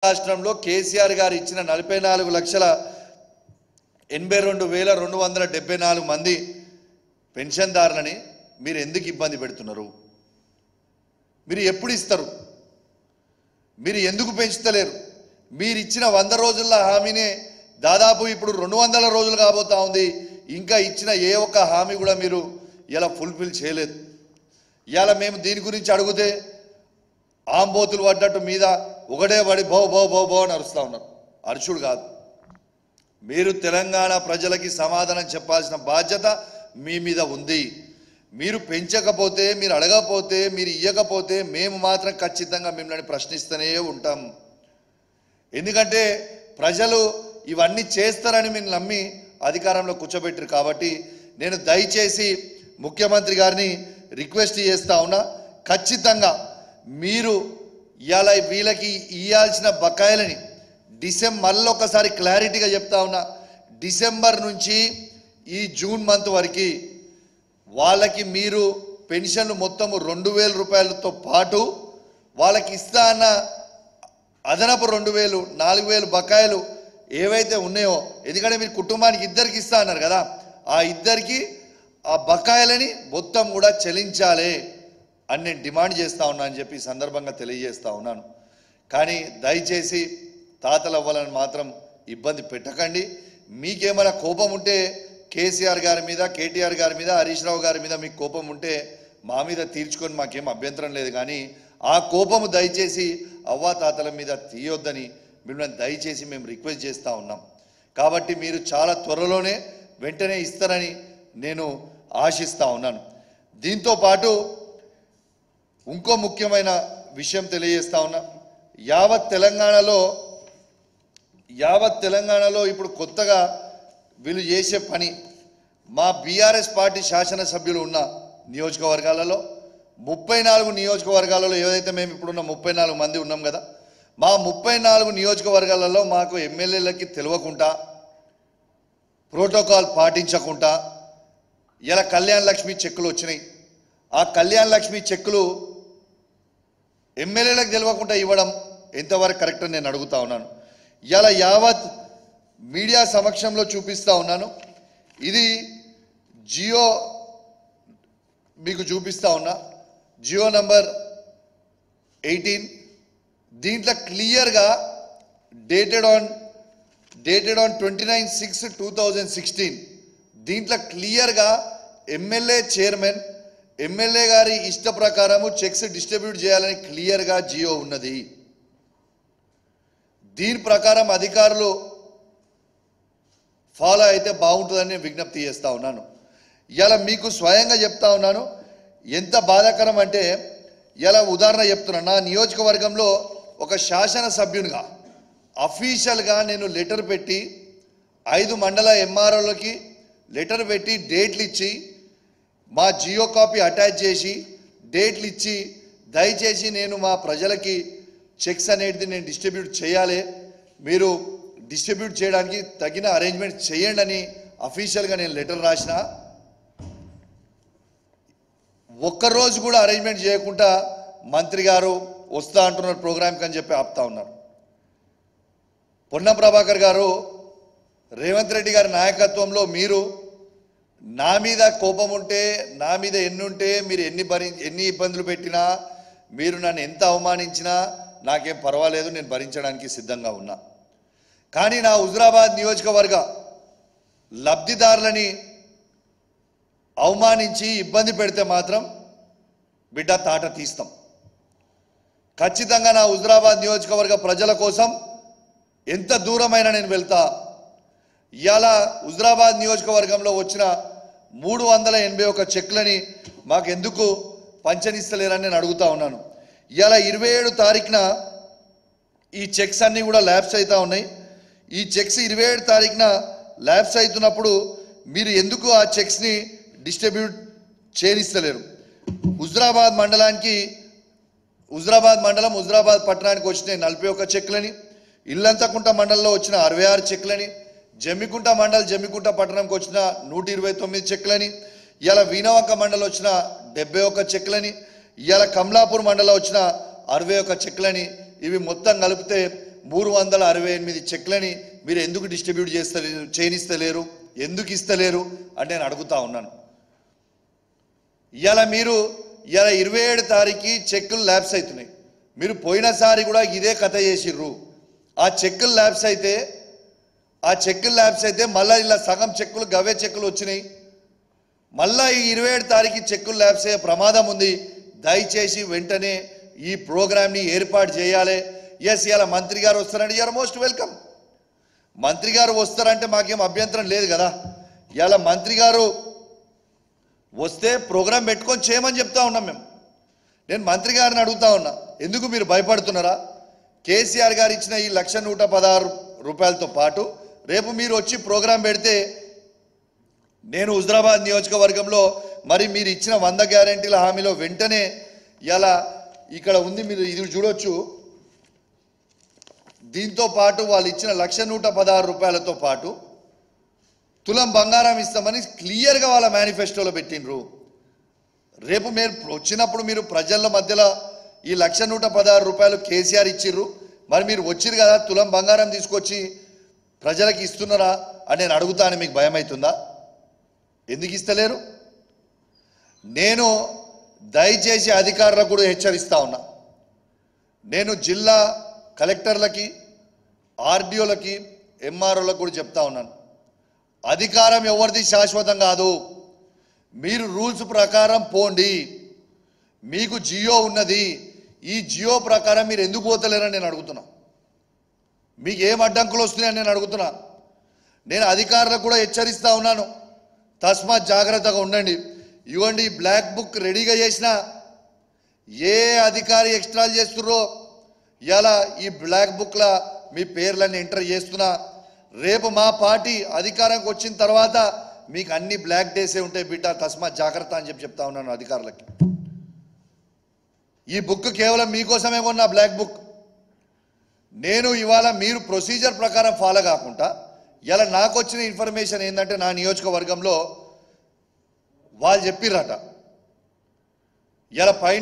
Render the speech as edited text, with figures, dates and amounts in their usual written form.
రాష్ట్రంలో కేసీఆర్ గారు ఇచ్చిన 44,82,274 మంది పెన్షన్దారులని మీరు ఎందుకు ఇబ్బంది పెడుతున్నారు? మీరు ఎప్పుడు ఇస్తారు? మీరు ఎందుకు పెంచుతలేరు? మీరు ఇచ్చిన 100 రోజుల హామీనే దాదాపు ఇప్పుడు 200 రోజులు కాబోతా ఉంది. ఇంకా ఇచ్చిన ఏ ఒక్క హామీ కూడా మీరు ఇలా ఫుల్ఫిల్ చేయలేదు. ఇలా మేము దీని గురించి అడిగితే ఆంబోతులు పడ్డట్టు మీద ఒకటే పడి బో బో బో బో అని అరుస్తూ ఉన్నారు. అరుచుడు కాదు, మీరు తెలంగాణ ప్రజలకి సమాధానం చెప్పాల్సిన బాధ్యత మీ మీద ఉంది. మీరు పెంచకపోతే, మీరు అడగకపోతే, మీరు ఇయ్యకపోతే మేము మాత్రం ఖచ్చితంగా మిమ్మల్ని ప్రశ్నిస్తూనే ఉంటాం. ఎందుకంటే ప్రజలు ఇవన్నీ చేస్తారని మీరు నమ్మి అధికారంలో కూర్చోబెట్టారు. కాబట్టి నేను దయచేసి ముఖ్యమంత్రి గారిని రిక్వెస్ట్ చేస్తా ఉన్నా, ఖచ్చితంగా మీరు ఇలా వీళ్ళకి ఇవ్వాల్సిన బకాయిలని మళ్ళీ ఒకసారి క్లారిటీగా చెప్తా ఉన్నా, డిసెంబర్ నుంచి ఈ జూన్ మంత్ వరకు వాళ్ళకి మీరు పెన్షన్లు మొత్తము 2,000 రూపాయలతో పాటు వాళ్ళకి ఇస్తా అన్న అదనపు 2,000, 4,000 బకాయిలు ఏవైతే ఉన్నాయో, ఎందుకంటే మీరు కుటుంబానికి ఇద్దరికి ఇస్తా అన్నారు కదా, ఆ ఇద్దరికి ఆ బకాయిలని మొత్తం కూడా చెల్లించాలి అని నేను డిమాండ్ చేస్తూ ఉన్నా అని చెప్పి సందర్భంగా తెలియజేస్తూ ఉన్నాను. కానీ దయచేసి తాతల అవ్వాలని మాత్రం ఇబ్బంది పెట్టకండి. మీకేమైనా కోపం ఉంటే కేసీఆర్ గారి మీద, కేటీఆర్ గారి మీద, హరీష్ రావు గారి మీద మీకు కోపం ఉంటే మా మీద తీర్చుకొని మాకేం అభ్యంతరం లేదు. కానీ ఆ కోపము దయచేసి అవ్వాతాతల మీద తీయొద్దని మిమ్మల్ని దయచేసి మేము రిక్వెస్ట్ చేస్తూ ఉన్నాం. కాబట్టి మీరు చాలా త్వరలోనే వెంటనే ఇస్తారని నేను ఆశిస్తూ ఉన్నాను. దీంతో పాటు ఇంకో ముఖ్యమైన విషయం తెలియజేస్తా ఉన్నా, యావత్ తెలంగాణలో ఇప్పుడు కొత్తగా వీళ్ళు చేసే పని, మా బీఆర్ఎస్ పార్టీ శాసనసభ్యులు ఉన్న నియోజకవర్గాలలో 34 నియోజకవర్గాలలో ఏదైతే మేము ఇప్పుడున్న 34 మంది ఉన్నాం కదా, మా 34 నియోజకవర్గాలలో మాకు ఎమ్మెల్యేలకి తెలియకుండా, ప్రోటోకాల్ పాటించకుండా ఇలా కళ్యాణ్ లక్ష్మి చెక్కులు వచ్చినాయి. ఆ కళ్యాణ్ లక్ష్మి చెక్కులు ఎమ్మెల్యేలకు తెలియకుండా ఇవ్వడం ఎంతవరకు కరెక్ట్ అని నేను అడుగుతా ఉన్నాను. ఇలా యావత్ మీడియా సమక్షంలో చూపిస్తూ ఉన్నాను. ఇది జియో మీకు చూపిస్తూ ఉన్నా, జియో నంబర్ 18. దీంట్లో క్లియర్గా డేటెడ్ ఆన్ 29/6/2016 దీంట్లో క్లియర్గా ఎమ్మెల్యే చైర్మన్, ఎమ్మెల్యే గారి ఇష్ట ప్రకారము చెక్స్ డిస్ట్రిబ్యూట్ చేయాలని క్లియర్గా జియో ఉన్నది. దీని ప్రకారం అధికారులు ఫాలో అయితే బాగుంటుందని నేను విజ్ఞప్తి చేస్తూ ఉన్నాను. ఇలా మీకు స్వయంగా చెప్తా ఉన్నాను, ఎంత బాధాకరం అంటే, ఇలా ఉదాహరణ చెప్తున్నా, నా నియోజకవర్గంలో ఒక శాసనసభ్యునిగా అఫీషియల్గా నేను లెటర్ పెట్టి 5 మండల ఎంఆర్ఓలకి లెటర్ పెట్టి డేట్లు ఇచ్చి, మా జియో కాపీ అటాచ్ చేసి డేట్లు ఇచ్చి, దయచేసి నేను మా ప్రజలకి చెక్స్ అనేది నేను డిస్ట్రిబ్యూట్ చేయాలి, మీరు డిస్ట్రిబ్యూట్ చేయడానికి తగిన అరేంజ్మెంట్ చేయండి అని అఫీషియల్గా నేను లెటర్ రాసిన. ఒక్కరోజు కూడా అరేంజ్మెంట్ చేయకుండా మంత్రి గారు వస్తా అంటున్నారు ప్రోగ్రామ్కి అని చెప్పి ఆపుతా ఉన్నారు. పొన్నం ప్రభాకర్ గారు, రేవంత్ రెడ్డి గారి నాయకత్వంలో మీరు నా మీద కోపం ఉంటే, నా మీద ఎన్నుంటే, మీరు ఎన్ని ఇబ్బందులు పెట్టినా, మీరు నన్ను ఎంత అవమానించినా నాకేం పర్వాలేదు, నేను భరించడానికి సిద్ధంగా ఉన్నా. కానీ నా హుజురాబాద్ నియోజకవర్గ లబ్ధిదారులని అవమానించి ఇబ్బంది పెడితే మాత్రం బిడ్డ తాట తీస్తాం. ఖచ్చితంగా నా హుజురాబాద్ నియోజకవర్గ ప్రజల కోసం ఎంత దూరమైనా నేను వెళ్తా. ఇవాళ హుజురాబాద్ నియోజకవర్గంలో వచ్చిన 381 చెక్లని మాకెందుకు పంచనిస్తలేరని నేను అడుగుతా ఉన్నాను. ఇవాళ 27 తారీఖున ఈ చెక్స్ అన్నీ కూడా ల్యాబ్స్ అవుతూ ఉన్నాయి. ఈ చెక్స్ 27 తారీఖున ల్యాబ్స్ అవుతున్నప్పుడు మీరు ఎందుకు ఆ చెక్స్ని డిస్ట్రిబ్యూట్ చేయనిస్తలేరు? హుజురాబాద్ మండలం హుజురాబాద్ పట్టణానికి వచ్చిన 41 చెక్లని, ఇల్లంతకుంట మండలంలో వచ్చిన 66 చెక్లని, జమ్మికుంట పట్టణంకి వచ్చిన 129 చెక్లని, ఇలా వీణవంక మండలం వచ్చిన 71 చెక్లని, ఇలా కమలాపూర్ మండలం వచ్చిన 61 చెక్లని, ఇవి మొత్తం కలిపితే 368 చెక్లని మీరు ఎందుకు డిస్ట్రిబ్యూట్ చేయనిస్తలేరు, ఎందుకు ఇస్తలేరు అని నేను అడుగుతా ఉన్నాను. ఇవాళ మీరు 27 తారీఖు చెక్కులు ల్యాబ్స్ అవుతున్నాయి. మీరు పోయినసారి కూడా ఇదే కథ చేసిర్రు. ఆ చెక్కులు ల్యాబ్స్ అయితే మళ్ళీ ఇలా సగం చెక్కులు గవే చెక్కులు వచ్చినాయి. మళ్ళీ ఈ 27 తారీఖు చెక్కులు ల్యాబ్స్ అయ్యే ప్రమాదం ఉంది. దయచేసి వెంటనే ఈ ప్రోగ్రామ్ని ఏర్పాటు చేయాలి. ఎస్, ఇలా మంత్రి గారు వస్తారంటే యూఆర్ మోస్ట్ వెల్కమ్. మంత్రి గారు వస్తారంటే మాకేం అభ్యంతరం లేదు కదా. ఇలా మంత్రి గారు వస్తే ప్రోగ్రాం పెట్టుకొని చేయమని చెప్తా ఉన్నాం మేము. నేను మంత్రి గారిని అడుగుతా ఉన్నా, ఎందుకు మీరు భయపడుతున్నారా? కేసీఆర్ గారు ఇచ్చిన ఈ 1,116 రూపాయలతో పాటు రేపు మీరు వచ్చి ప్రోగ్రాం పెడితే నేను హుజరాబాద్ నియోజకవర్గంలో మరి మీరు ఇచ్చిన 100 గ్యారెంటీల హామీలో వెంటనే ఇలా ఇక్కడ ఉంది, మీరు ఇది చూడొచ్చు. దీంతో పాటు వాళ్ళు ఇచ్చిన 1,116 రూపాయలతో పాటు తులం బంగారం ఇస్తామని క్లియర్గా వాళ్ళ మేనిఫెస్టోలో పెట్టినరు. రేపు మీరు వచ్చినప్పుడు మీరు ప్రజల మధ్యలో ఈ 1,116 రూపాయలు కేసీఆర్ ఇచ్చిర్రు, మరి మీరు వచ్చిరు కదా తులం బంగారం తీసుకొచ్చి ప్రజలకు ఇస్తున్నారా అని నేను అడుగుతాను. మీకు భయం అవుతుందా? ఎందుకు ఇస్తలేరు? నేను దయచేసి అధికారులకు కూడా హెచ్చరిస్తా ఉన్నా. నేను జిల్లా కలెక్టర్లకి, ఆర్డీఓలకి, ఎంఆర్ఓలకు కూడా చెప్తా ఉన్నాను, అధికారం ఎవరిది శాశ్వతం కాదు. మీరు రూల్స్ ప్రకారం పోండి. మీకు జియో ఉన్నది, ఈ జియో ప్రకారం మీరు ఎందుకు పోతలేరని నేను అడుగుతున్నా. మీకు ఏం అడ్డంకులు వస్తున్నాయని నేను అడుగుతున్నా. నేను అధికారులకు కూడా హెచ్చరిస్తా ఉన్నాను, తస్మాత్ జాగ్రత్తగా ఉండండి. ఇవ్వండి, బ్లాక్ బుక్ రెడీగా చేసిన ఏ అధికారి ఎక్స్ట్రాలు చేస్తుర్రో ఇలా ఈ బ్లాక్ బుక్లో మీ పేర్లన్నీ ఎంటర్ చేస్తున్నా. రేపు మా పార్టీ అధికారానికి వచ్చిన తర్వాత మీకు అన్ని బ్లాక్ డేసే ఉంటాయి బిడ్డ, తస్మాత్ జాగ్రత్త అని చెప్తా ఉన్నాను అధికారులకి. ఈ బుక్ కేవలం మీకోసమే కొన్న బ్లాక్ బుక్. నేను ఇవాళ మీరు ప్రొసీజర్ ప్రకారం ఫాలో కాకుండా ఇలా నాకు వచ్చిన ఇన్ఫర్మేషన్ ఏంటంటే నా నియోజకవర్గంలో వాళ్ళు చెప్పిర్రట ఇలా పైన